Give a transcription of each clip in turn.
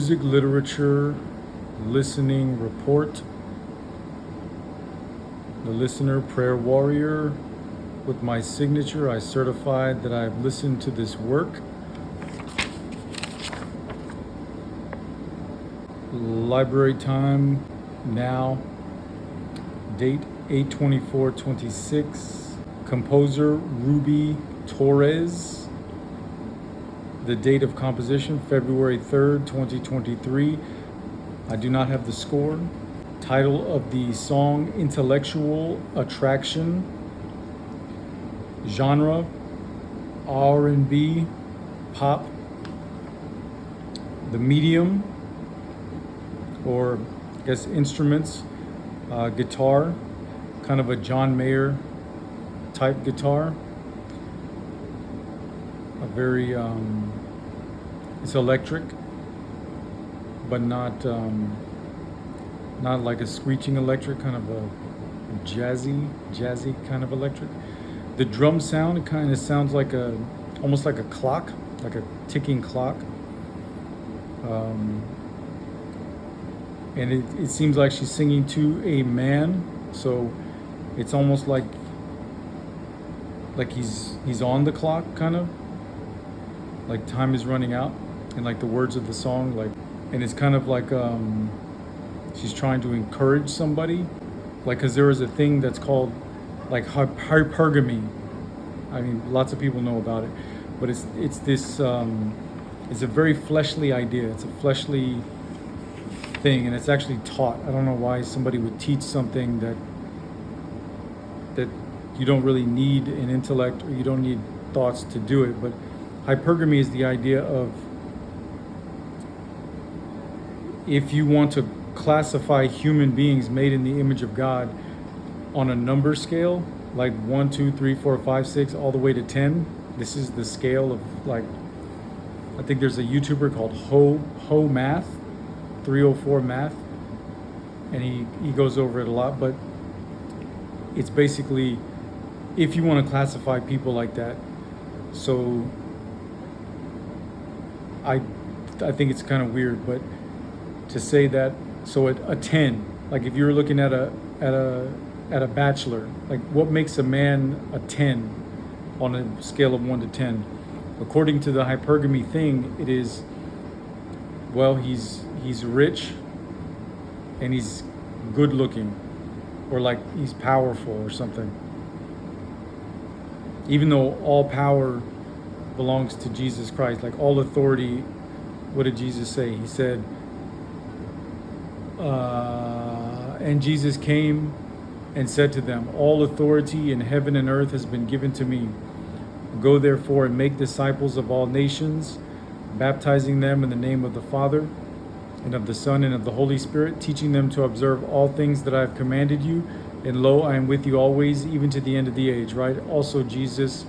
music, literature, listening report. The listener, prayer warrior. With my signature, I certify that I have listened to this work. Library time now. Date 8/24/26. Composer Ruby Torres. The date of composition February 3rd, 2023. I do not have the score. Title of the song Intellectual Attraction. Genre R&B, pop. The medium, or I guess instruments, guitar, kind of a John Mayer type guitar. A very, it's electric, but not like a screeching electric, kind of a jazzy kind of electric. The drum sound, it kind of sounds like almost like a clock, like a ticking clock. And it seems like she's singing to a man, so it's almost like he's on the clock, kind of like time is running out, and like the words of the song, and it's kind of like she's trying to encourage somebody, because there is a thing that's called like hypergamy. I mean, lots of people know about it, but it's this it's a very fleshly idea. It's a fleshly thing, and it's actually taught. I don't know why somebody would teach something that you don't really need an intellect, or you don't need thoughts to do it. But hypergamy is the idea of, if you want to classify human beings made in the image of God on a number scale, like 1, 2, 3, 4, 5, 6, all the way to 10. This is the scale of, I think there's a YouTuber called Ho Math, 304 Math, and he goes over it a lot. But it's basically, if you want to classify people like that, so I think it's kind of weird, but to say that, so at a 10, like if you're looking at a bachelor, like what makes a man a 10 on a scale of 1 to 10? According to the hypergamy thing, it is, well, he's rich and he's good looking, or like he's powerful or something. Even though all power belongs to Jesus Christ, like all authority, what did Jesus say? He said, and Jesus came and said to them, all authority in heaven and earth has been given to me. Go therefore and make disciples of all nations, baptizing them in the name of the Father and of the Son and of the Holy Spirit, teaching them to observe all things that I have commanded you. And lo, I am with you always, even to the end of the age, right? Also Jesus,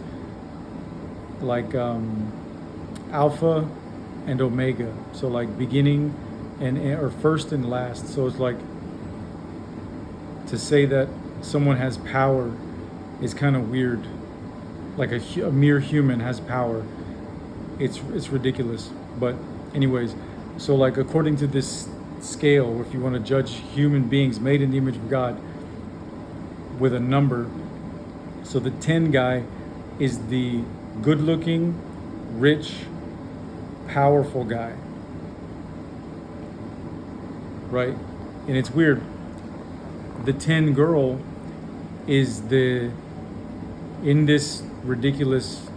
like Alpha and Omega. So like beginning or first and last. So it's like, to say that someone has power is kind of weird. Like a mere human has power. It's ridiculous. But anyways, so like according to this scale, if you want to judge human beings made in the image of God with a number, so the 10 guy is the good-looking, rich, powerful guy, right? And it's weird. The 10 girl is in this ridiculous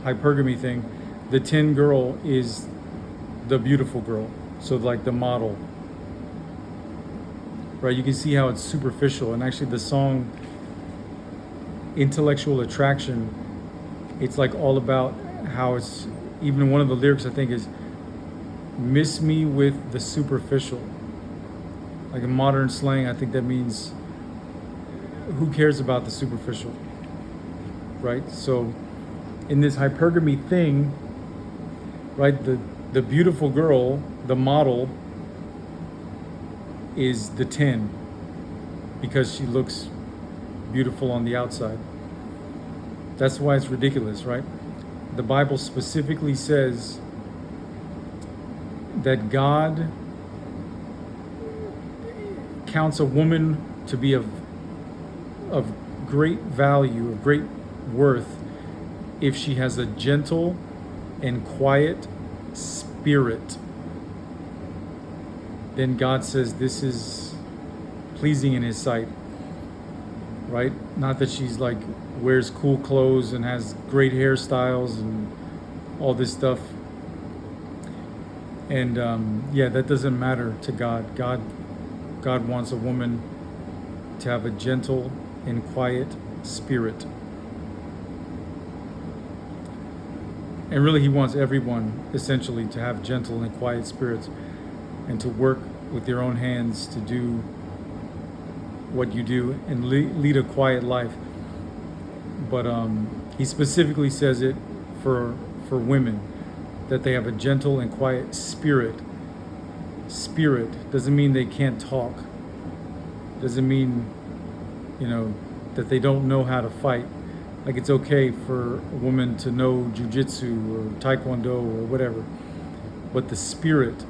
hypergamy thing, the 10 girl is the beautiful girl. So like the model, right? You can see how it's superficial. And actually the song Intellectual Attraction, it's like all about how it's, even one of the lyrics I think is, miss me with the superficial. Like in modern slang, I think that means, who cares about the superficial, right? So in this hypergamy thing, right, the beautiful girl, the model, is the 10 because she looks beautiful on the outside. That's why it's ridiculous, right? The Bible specifically says, that God counts a woman to be of great value, of great worth, if she has a gentle and quiet spirit. Then God says this is pleasing in His sight, right? Not that she's like wears cool clothes and has great hairstyles and all this stuff. And that doesn't matter to God. God wants a woman to have a gentle and quiet spirit. And really, He wants everyone, essentially, to have gentle and quiet spirits and to work with your own hands to do what you do and lead a quiet life. But He specifically says it for women, that they have a gentle and quiet spirit. Spirit doesn't mean they can't talk. Doesn't mean, that they don't know how to fight. Like, it's okay for a woman to know jujitsu or taekwondo or whatever. But the spirit,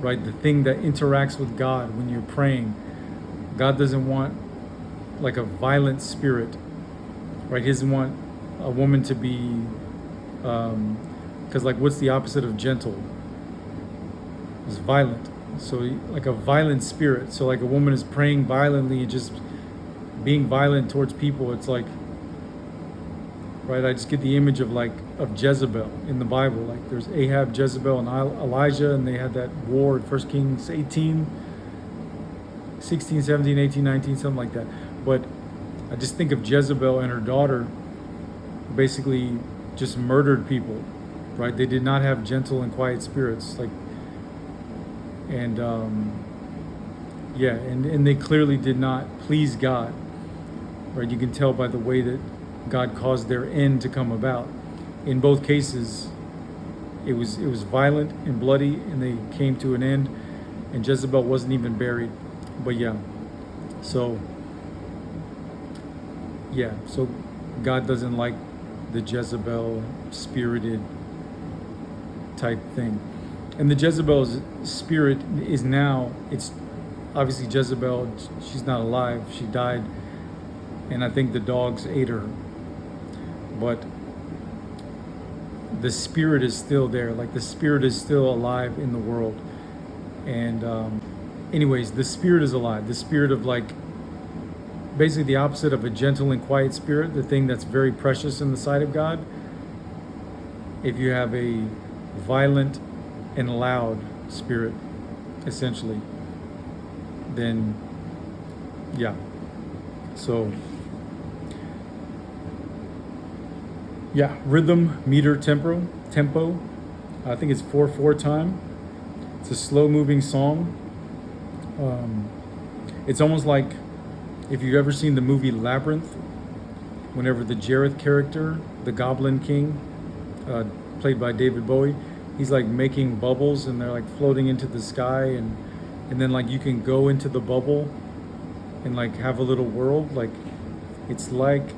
right, the thing that interacts with God when you're praying, God doesn't want like a violent spirit, right? He doesn't want a woman to be, because like what's the opposite of gentle? It's violent. So like a violent spirit. So like a woman is praying violently and just being violent towards people. It's like, right? I just get the image of Jezebel in the Bible. Like there's Ahab, Jezebel, and Elijah, and they had that war in 1 Kings 18, 16, 17, 18, 19, something like that. But I just think of Jezebel and her daughter basically just murdered people, right? They did not have gentle and quiet spirits. And they clearly did not please God, right? You can tell by the way that God caused their end to come about. In both cases, it was violent and bloody, and they came to an end. And Jezebel wasn't even buried. But so God doesn't like the Jezebel spirited type thing. And the Jezebel's spirit is now, it's obviously Jezebel, she's not alive, she died, and I think the dogs ate her. But the spirit is still there, like the spirit is still alive in the world. And anyways, the spirit is alive. The spirit of basically the opposite of a gentle and quiet spirit, the thing that's very precious in the sight of God. If you have a violent and loud spirit, essentially, then rhythm, meter, tempo. I think it's 4/4 time. It's a slow moving song. It's almost like if you've ever seen the movie Labyrinth, whenever the Jareth character, the Goblin King, played by David Bowie, he's like making bubbles and they're like floating into the sky, and then like you can go into the bubble and like have a little world. Like it's like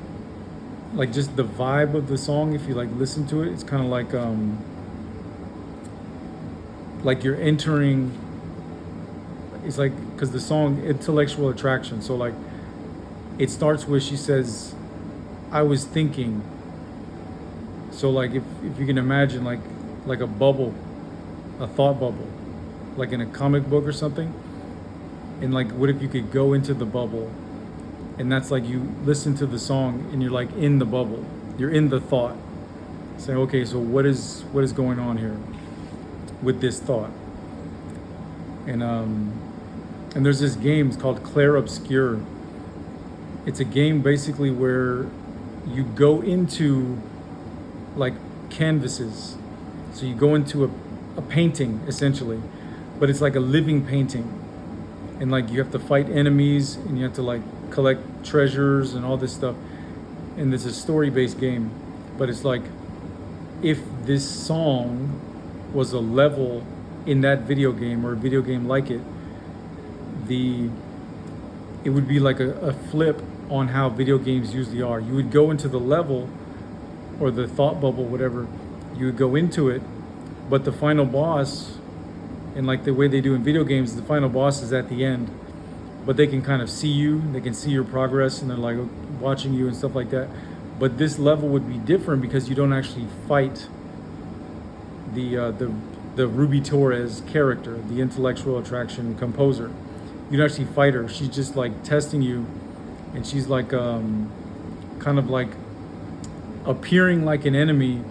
just the vibe of the song, if you like listen to it, it's kind of like you're entering. It's like, because the song Intellectual Attraction, so like it starts with, she says, I was thinking. So like if you can imagine like a bubble, a thought bubble, like in a comic book or something, and like what if you could go into the bubble, and that's like you listen to the song and you're like in the bubble, you're in the thought, saying, okay, so what is going on here with this thought? And there's this game, it's called Clair Obscur. It's a game basically where you go into like canvases. So you go into a painting essentially, but it's like a living painting. And like you have to fight enemies and you have to like collect treasures and all this stuff. And it's a story-based game, but it's like if this song was a level in that video game or a video game like it, it would be like a flip on how video games usually are. You would go into the level or the thought bubble, whatever, you would go into it, but the final boss And like the way they do in video games, the final boss is at the end, but they can kind of see you, they can see your progress, and they're like watching you and stuff like that. But this level would be different because you don't actually fight the Ruby Torres character, the intellectual attraction composer. You don't actually fight her. She's just like testing you, and she's like kind of like appearing like an enemy,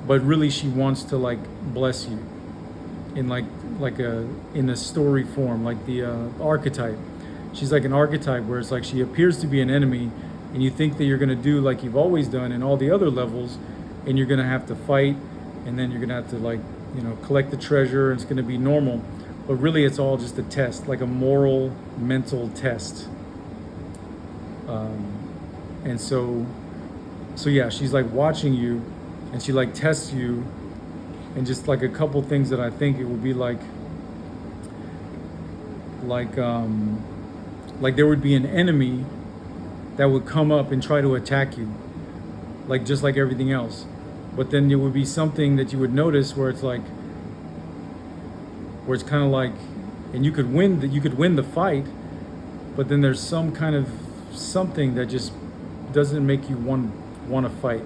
but really she wants to like bless you in like a in a story form, like the archetype. She's like an archetype where it's like she appears to be an enemy, and you think that you're gonna do like you've always done in all the other levels, and you're gonna have to fight, and then you're gonna have to like, you know, collect the treasure, and it's gonna be normal. But really it's all just a test, like a moral mental test. And so yeah, she's like watching you, and she like tests you, and just like a couple things that I think it would be like there would be an enemy that would come up and try to attack you, like just like everything else. But then there would be something that you would notice where it's like, where it's kind of like, and you could win the fight, but then there's some kind of something that just doesn't make you want to fight.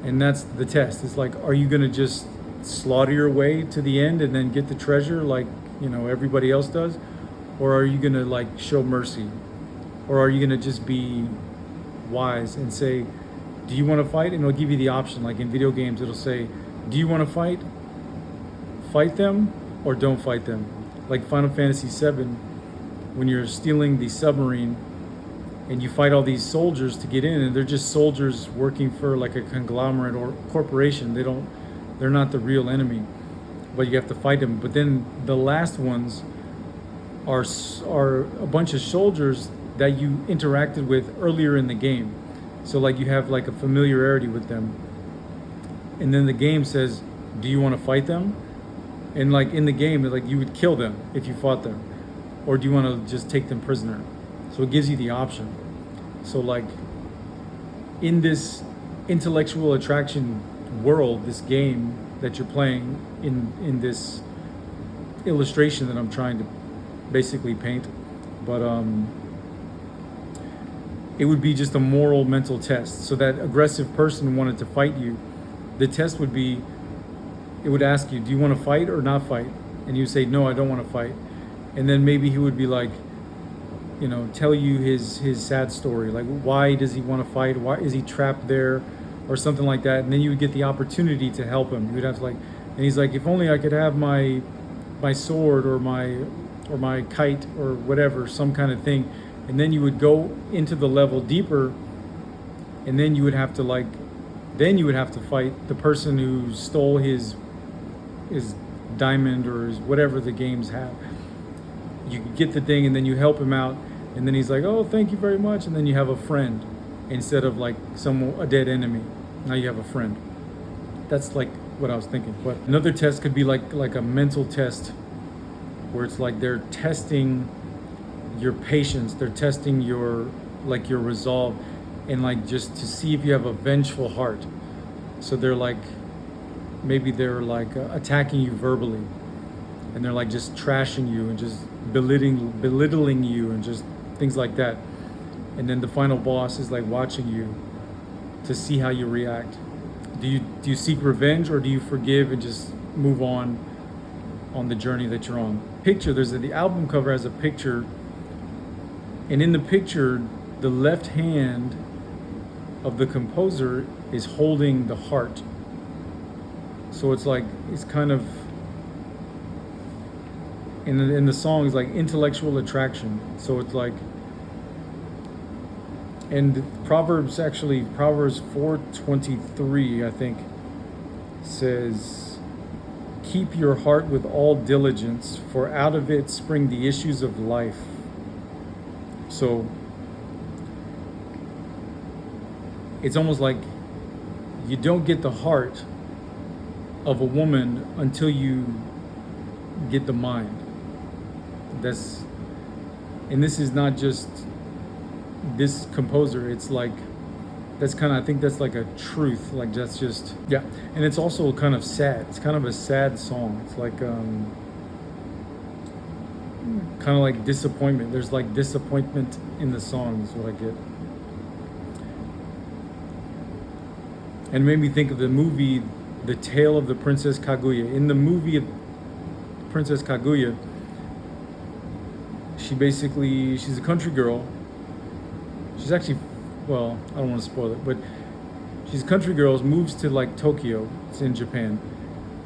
And that's the test. It's like, are you going to just slaughter your way to the end and then get the treasure like, you know, everybody else does? Or are you going to like show mercy? Or are you going to just be wise and say, do you want to fight? And it'll give you the option. Like in video games, it'll say, do you want to fight? Fight them or don't fight them. Like Final Fantasy VII, when you're stealing the submarine and you fight all these soldiers to get in, and they're just soldiers working for like a conglomerate or corporation. They're not the real enemy, but you have to fight them. But then the last ones are a bunch of soldiers that you interacted with earlier in the game. So like you have like a familiarity with them. And then the game says, do you want to fight them? And like in the game, like you would kill them if you fought them. Or do you want to just take them prisoner? So it gives you the option. So like in this intellectual attraction world, this game that you're playing in this illustration that I'm trying to basically paint, but it would be just a moral mental test. So that aggressive person wanted to fight you, the test would be, it would ask you, do you want to fight or not fight? And you say, no, I don't want to fight. And then maybe he would be like, you know, tell you his sad story, like why does he want to fight, why is he trapped there, or something like that. And then you would get the opportunity to help him. You would have to like, and he's like, if only I could have my sword or my kite or whatever, some kind of thing. And then you would go into the level deeper, and then you would have to like, then you would have to fight the person who stole his diamond or his whatever the games have. You get the thing, and then you help him out, and then he's like, oh, thank you very much. And then you have a friend instead of like a dead enemy. Now you have a friend. That's like what I was thinking. But another test could be like a mental test, where it's like they're testing your patience, they're testing your resolve, and like just to see if you have a vengeful heart. So they're like, maybe they're like attacking you verbally, and they're like just trashing you and just belittling you and just things like that. And then the final boss is like watching you to see how you react. Do you seek revenge, or do you forgive and just move on the journey that you're on? Picture, the album cover has a picture, and in the picture, the left hand of the composer is holding the heart. So it's like, it's kind of, in the song is like intellectual attraction. So it's like, and Proverbs 4:23, I think, says, keep your heart with all diligence, for out of it spring the issues of life. So it's almost like you don't get the heart of a woman until you get the mind. And this is not just this composer, it's like that's kind of, I think that's like a truth. Like that's just, yeah. And it's also kind of sad. It's kind of a sad song. It's like kind of like disappointment. There's like disappointment in the song is what I get. And it made me think of the movie The Tale of the Princess Kaguya. In the movie of Princess Kaguya, she's a country girl. She's actually, well, I don't want to spoil it, but she's a country girl, moves to like Tokyo, it's in Japan,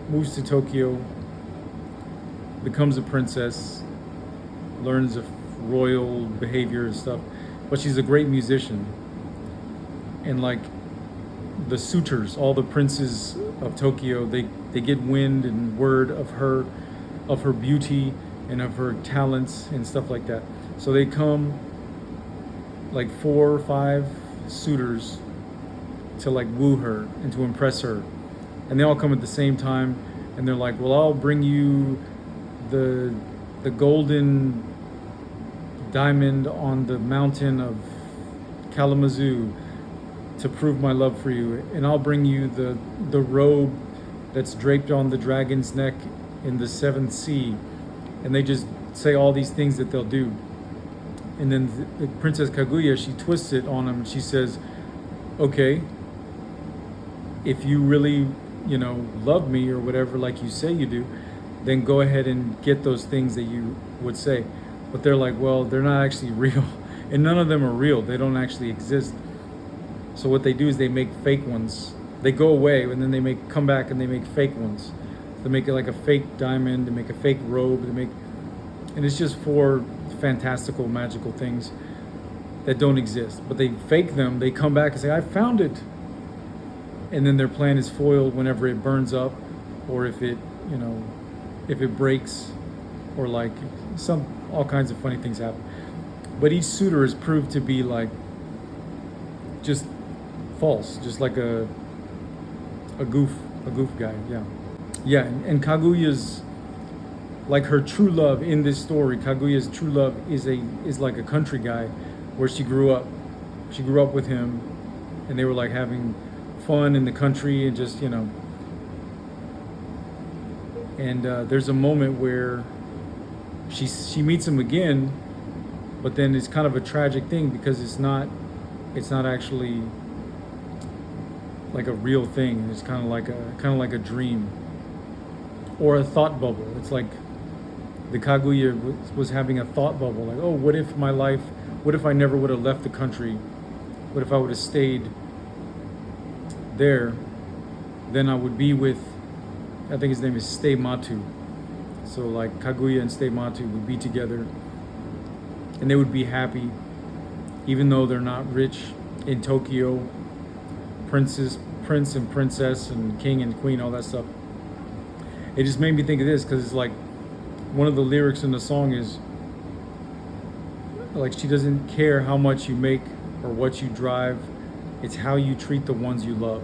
moves to Tokyo, becomes a princess, learns of royal behavior and stuff, but she's a great musician. And like the suitors, all the princes of Tokyo, they get wind and word of her beauty and of her talents and stuff like that. So they come, like 4 or 5 suitors, to like woo her and to impress her. And they all come at the same time, and they're like, well, I'll bring you the golden diamond on the mountain of Kalamazoo to prove my love for you, and I'll bring you the robe that's draped on the dragon's neck in the 7th sea. And they just say all these things that they'll do. And then the Princess Kaguya, she twists it on them, and she says, okay, if you really, love me or whatever, like you say you do, then go ahead and get those things that you would say. But they're like, well, they're not actually real. And none of them are real. They don't actually exist. So what they do is they make fake ones. They go away, and then they come back and they make fake ones. They make it like a fake diamond, they make a fake robe, and it's just 4 fantastical, magical things that don't exist. But they fake them, they come back and say, I found it. And then their plan is foiled whenever it burns up, or if it breaks, or like all kinds of funny things happen. But each suitor is proved to be like just false, just like a goof guy, yeah. Yeah, and Kaguya's, like her true love in this story, Kaguya's true love is like a country guy where she grew up. She grew up with him, and they were like having fun in the country and just, And there's a moment where she meets him again, but then it's kind of a tragic thing because it's not actually like a real thing. It's kind of like a dream or a thought bubble. It's like the Kaguya was having a thought bubble, like, oh, what if I never would have left the country? What if I would have stayed there? Then I would be with, I think his name is Stay Matu. So like Kaguya and Stay Matu would be together, and they would be happy, even though they're not rich in Tokyo. Prince and princess and king and queen, all that stuff. It just made me think of this because it's like one of the lyrics in the song is like, she doesn't care how much you make or what you drive, it's how you treat the ones you love.